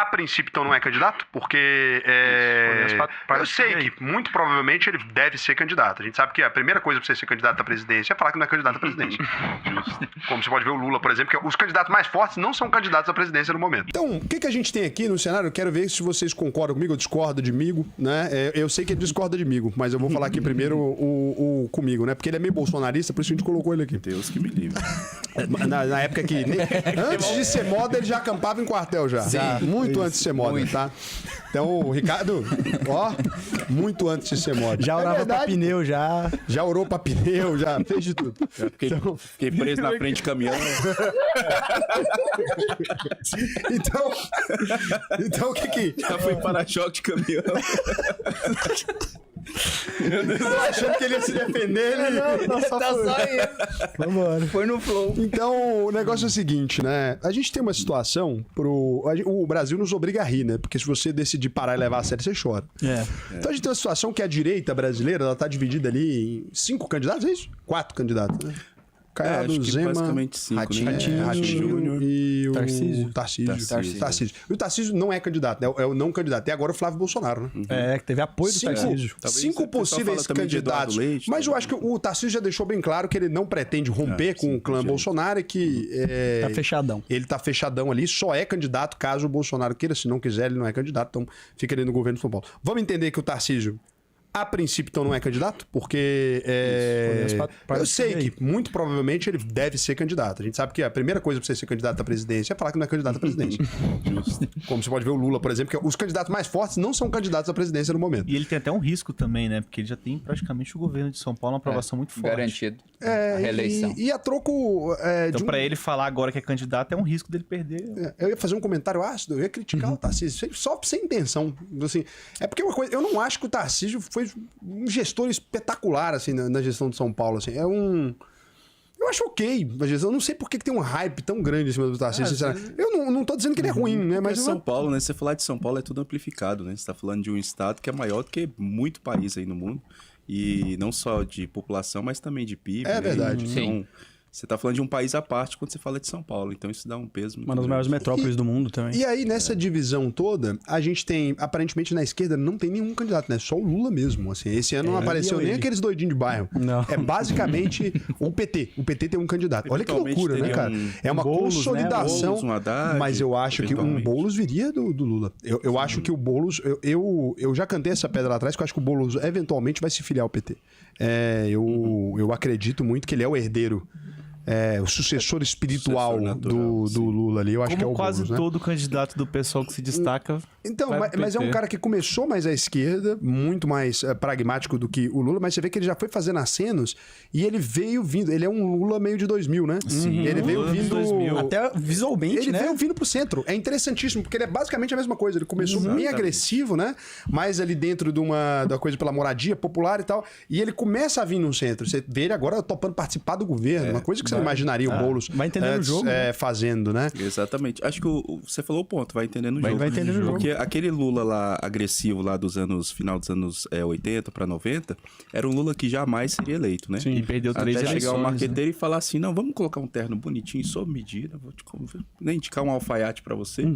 a princípio, então, não é candidato, porque eu sei que, muito provavelmente, ele deve ser candidato. A gente sabe que a primeira coisa para você ser candidato à presidência é falar que não é candidato à presidência. Como você pode ver o Lula, por exemplo, que os candidatos mais fortes não são candidatos à presidência no momento. Então, o que a gente tem aqui no cenário? Eu quero ver se vocês concordam comigo ou discordam de mim, né? Eu sei que ele discorda de mim, mas eu vou falar aqui primeiro o comigo, né? Porque ele é meio bolsonarista, por isso a gente colocou ele aqui. Deus que me livre. Na época que... Antes de ser moda, ele já acampava em quartel já. Sim, muito antes de ser moda, tá? Então, o Ricardo, muito antes de ser moda. Já orava pra pneu, já. Já orou pra pneu, já fez de tudo. Fiquei preso na frente de caminhão. Então o que Já fui para-choque de caminhão. Eu tô achando que ele ia se defender, ele... Tá só aí. Vambora. Foi no flow. Então, o negócio é o seguinte, né? A gente tem uma situação o Brasil nos obriga a rir, né? Porque se você decidir parar e levar a sério, você chora. Então a gente tem uma situação que a direita brasileira, ela tá dividida ali em 5 candidatos, é isso? 4 candidatos, né? Caiado, acho que Zema, basicamente 5, Ratinho Júnior e o Tarcísio. Tarcísio. E o Tarcísio não é candidato, né? É o não candidato. E agora o Flávio Bolsonaro, né? Que teve apoio do Tarcísio. 5 possíveis candidatos. Leite, mas eu acho que o Tarcísio já deixou bem claro que ele não pretende romper com o clã Bolsonaro e que... Tá fechadão. Ele tá fechadão ali, só é candidato caso o Bolsonaro queira. Se não quiser, ele não é candidato. Então fica ali no governo de São Paulo. Vamos entender que o Tarcísio... A princípio, então, não é candidato, porque eu sei que, muito provavelmente, ele deve ser candidato. A gente sabe que a primeira coisa para você ser candidato à presidência é falar que não é candidato à presidência. Como você pode ver o Lula, por exemplo, que os candidatos mais fortes não são candidatos à presidência no momento. E ele tem até um risco também, né? Porque ele já tem praticamente o governo de São Paulo, uma aprovação muito forte. Garantido. A reeleição. E a troco... Então, para ele falar agora que é candidato, é um risco dele perder. Eu ia fazer um comentário ácido, eu ia criticar o Tarcísio, só sem intenção. Assim, é porque uma coisa... Eu não acho que o Tarcísio foi um gestor espetacular, assim, na gestão de São Paulo, assim. Eu acho ok a gestão. Eu não sei por que tem um hype tão grande em cima do Tarcísio, sinceramente. Eu não tô dizendo que ele é ruim, né? Mas São Paulo, né? Você falar de São Paulo é tudo amplificado, né? Você tá falando de um estado que é maior do que muito país aí no mundo. E não só de população, mas também de PIB. É né? verdade. Então, você tá falando de um país à parte quando você fala de São Paulo. Então, isso dá um peso muito Uma das maiores metrópoles do mundo também. E aí, nessa divisão toda, a gente tem, aparentemente, na esquerda, não tem nenhum candidato, né? Só o Lula mesmo, assim. Esse ano não apareceu nem aqueles doidinhos de bairro. Não. É basicamente o PT. O PT tem um candidato. Olha que loucura, né, cara? É uma Boulos, consolidação. Boulos, um Haddad, mas eu acho que um Boulos viria do Lula. Eu acho que o Boulos... Eu já cantei essa pedra lá atrás, que eu acho que o Boulos, eventualmente, vai se filiar ao PT. Eu acredito muito que ele é o herdeiro. O sucessor espiritual do Lula ali, eu acho que é o quase Boulos, né? todo candidato do pessoal que se destaca. Então, mas é um cara que começou mais à esquerda, muito mais pragmático do que o Lula, mas você vê que ele já foi fazendo acenos e ele veio vindo. Ele é um Lula meio de 2000, né? Sim, ele veio vindo. 2000. Até visualmente, Ele né? veio vindo pro centro. É interessantíssimo, porque ele é basicamente a mesma coisa. Ele começou bem agressivo, né? Mais ali dentro de uma coisa pela moradia popular e tal. E ele começa a vir no centro. Você vê ele agora topando participar do governo. Uma coisa que você não imaginaria o Boulos vai entendendo o jogo, fazendo, né? Exatamente. Acho que você falou o ponto, vai entendendo o jogo. Vai entendendo o jogo. Porque aquele Lula lá, agressivo lá final dos anos 80 para 90, era um Lula que jamais seria eleito, né? Sim, e perdeu 3 Até eleições. chegar um marqueteiro e falar assim, não, vamos colocar um terno bonitinho, sob medida, vou te indicar um alfaiate para você.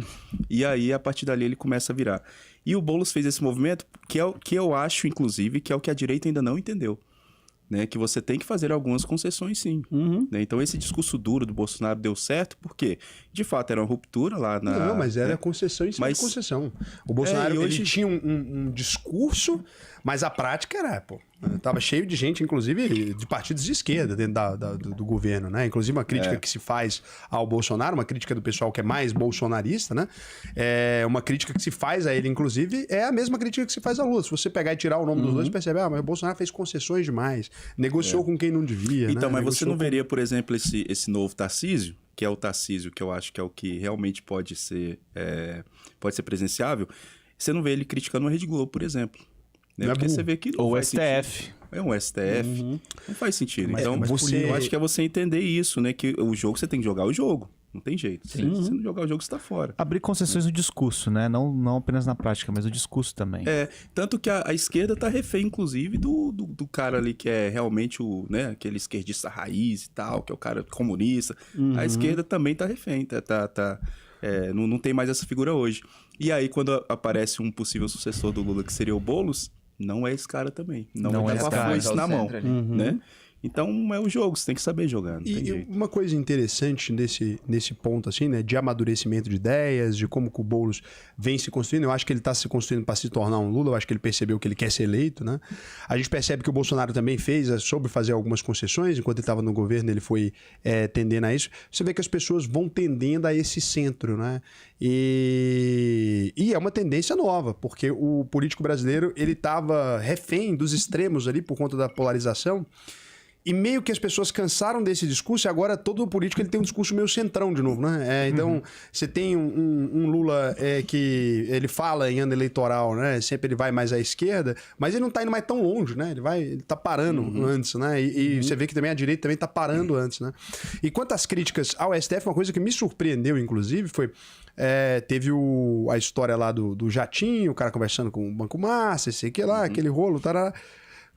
E aí, a partir dali, ele começa a virar. E o Boulos fez esse movimento, que eu acho, inclusive, que é o que a direita ainda não entendeu. Né, que você tem que fazer algumas concessões, sim. Né? Então, esse discurso duro do Bolsonaro deu certo, porque, de fato, era uma ruptura lá na... Não, mas era concessão em cima de concessão. O Bolsonaro ele tinha um discurso, mas a prática era, tava cheio de gente, inclusive de partidos de esquerda dentro do governo, né? Inclusive uma crítica que se faz ao Bolsonaro, uma crítica do pessoal que é mais bolsonarista, né? Uma crítica que se faz a ele, inclusive, é a mesma crítica que se faz ao Lula. Se você pegar e tirar o nome dos dois, percebe, mas o Bolsonaro fez concessões demais, negociou com quem não devia, Então, né? mas você não veria, por exemplo, esse novo Tarcísio, que é o Tarcísio que eu acho que é o que realmente pode ser presenciável, você não vê ele criticando a Rede Globo, por exemplo. Né? Porque você vê que não ou faz STF. Sentido. É um STF. Não faz sentido. Mas então, eu acho que é você entender isso, né? Que o jogo, você tem que jogar o jogo. Não tem jeito. Se você não jogar o jogo, você tá fora. Abrir concessões no discurso, né? Não apenas na prática, mas no discurso também. Tanto que a esquerda tá refém, inclusive, do cara ali que é realmente aquele esquerdista raiz e tal, que é o cara comunista. A esquerda também tá refém, Não tem mais essa figura hoje. E aí, quando aparece um possível sucessor do Lula, que seria o Boulos, não é esse cara também. Não é esse cara. Foice na mão, né? Então é o jogo, você tem que saber jogar. Não tem jeito. Uma coisa interessante nesse ponto, assim, né, de amadurecimento de ideias, de como que o Boulos vem se construindo, eu acho que ele está se construindo para se tornar um Lula, eu acho que ele percebeu que ele quer ser eleito, né? A gente percebe que o Bolsonaro também soube fazer algumas concessões, enquanto ele estava no governo, ele foi tendendo a isso. Você vê que as pessoas vão tendendo a esse centro, né? E é uma tendência nova, porque o político brasileiro, ele estava refém dos extremos ali por conta da polarização. E meio que as pessoas cansaram desse discurso e agora todo político ele tem um discurso meio centrão de novo, né? Então, você tem um Lula que ele fala em ano eleitoral, né? Sempre ele vai mais à esquerda, mas ele não tá indo mais tão longe, né? Ele tá parando antes, né? E você vê que também a direita também tá parando antes, né? E quanto às críticas ao STF, uma coisa que me surpreendeu, inclusive, foi... teve a história lá do Jatinho, o cara conversando com o Banco Massa, sei que lá, aquele rolo, tarará.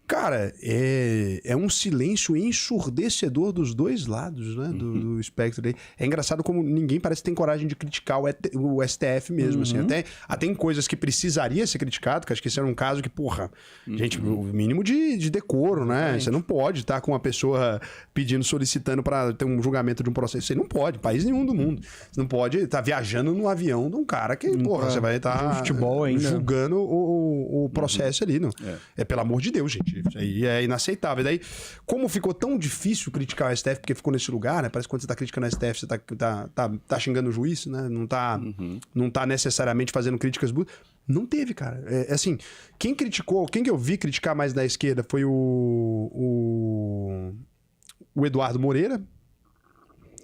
Cara, é um silêncio ensurdecedor dos dois lados, né? Do espectro aí. É engraçado como ninguém parece ter coragem de criticar o STF mesmo, assim. Até em coisas que precisaria ser criticado, que acho que esse era um caso que, porra, gente, o mínimo de decoro, né? Você não pode estar com uma pessoa solicitando para ter um julgamento de um processo. Você não pode, país nenhum do mundo. Você não pode estar viajando no avião de um cara que, porra, você vai estar julgando o processo ali, não. Pelo amor de Deus, gente. Isso aí é inaceitável. E daí, como ficou tão difícil criticar o STF, porque ficou nesse lugar, né? Parece que quando você tá criticando o STF, você tá xingando o juiz, né? Não tá necessariamente fazendo críticas... Não teve, cara. Assim, quem que eu vi criticar mais da esquerda foi o Eduardo Moreira,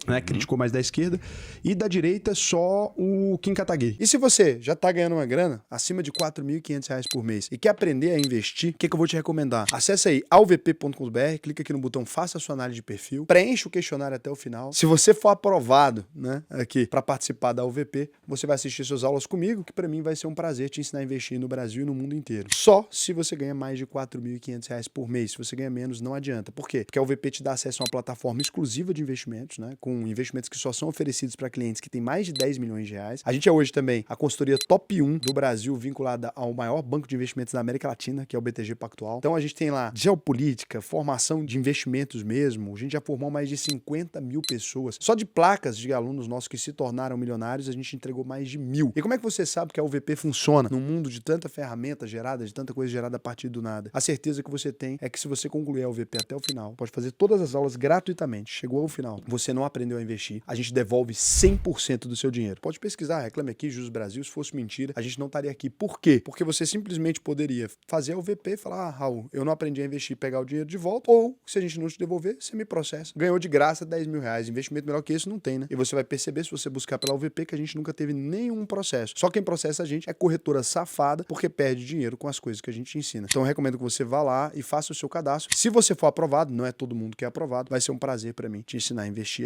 né, criticou mais da esquerda, e da direita só o Kim Kataguiri. E se você já tá ganhando uma grana acima de R$4.500 por mês e quer aprender a investir, o que eu vou te recomendar? Acesse aí alvp.com.br, clica aqui no botão faça a sua análise de perfil, preenche o questionário até o final. Se você for aprovado, né, aqui para participar da UVP, você vai assistir suas aulas comigo, que para mim vai ser um prazer te ensinar a investir no Brasil e no mundo inteiro. Só se você ganha mais de R$4.500 por mês. Se você ganha menos, não adianta. Por quê? Porque a UVP te dá acesso a uma plataforma exclusiva de investimentos, né, com investimentos que só são oferecidos para clientes que têm mais de 10 milhões de reais. A gente é hoje também a consultoria top 1 do Brasil, vinculada ao maior banco de investimentos da América Latina, que é o BTG Pactual. Então a gente tem lá geopolítica, formação de investimentos mesmo. A gente já formou mais de 50 mil pessoas. Só de placas de alunos nossos que se tornaram milionários, a gente entregou mais de 1.000. E como é que você sabe que a UVP funciona num mundo de tanta ferramenta gerada, de tanta coisa gerada a partir do nada? A certeza que você tem é que se você concluir a UVP até o final, pode fazer todas as aulas gratuitamente. Chegou ao final, você não aprendeu a investir, a gente devolve 100% do seu dinheiro. Pode pesquisar, Reclame Aqui, Juros Brasil, se fosse mentira, a gente não estaria aqui. Por quê? Porque você simplesmente poderia fazer a UVP e falar, Raul, eu não aprendi a investir e pegar o dinheiro de volta, ou se a gente não te devolver, você me processa. Ganhou de graça 10 mil reais, investimento melhor que isso não tem, né? E você vai perceber, se você buscar pela UVP, que a gente nunca teve nenhum processo. Só quem processa a gente é corretora safada, porque perde dinheiro com as coisas que a gente ensina. Então eu recomendo que você vá lá e faça o seu cadastro. Se você for aprovado, não é todo mundo que é aprovado, vai ser um prazer para mim te ensinar a investir aí.